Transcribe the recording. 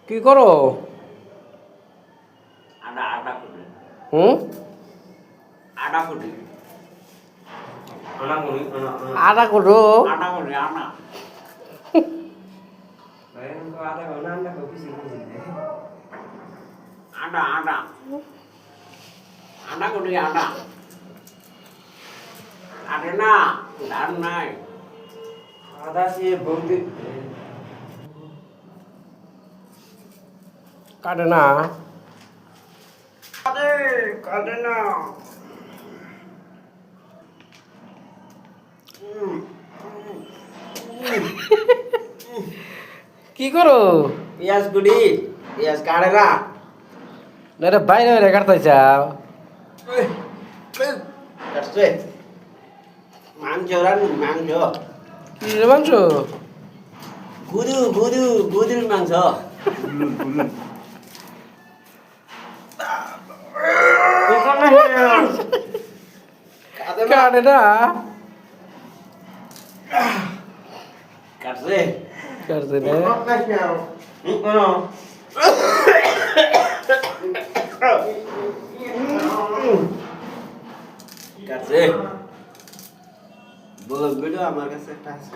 কি করো? হুম? আটা করো? কাটে না। কি করো? পিয়াজ গুড়ি পিয়াজ কাটে না না রে বাইরে বাইরে কাটতে চাও? কাটছে মাংস রান্না মাংস কি রে মাংস? গুরুর মাংস কাটে না। কাটছে কাটছে না। কাটছে বলো ভিডিও আমার কাছে একটা আছে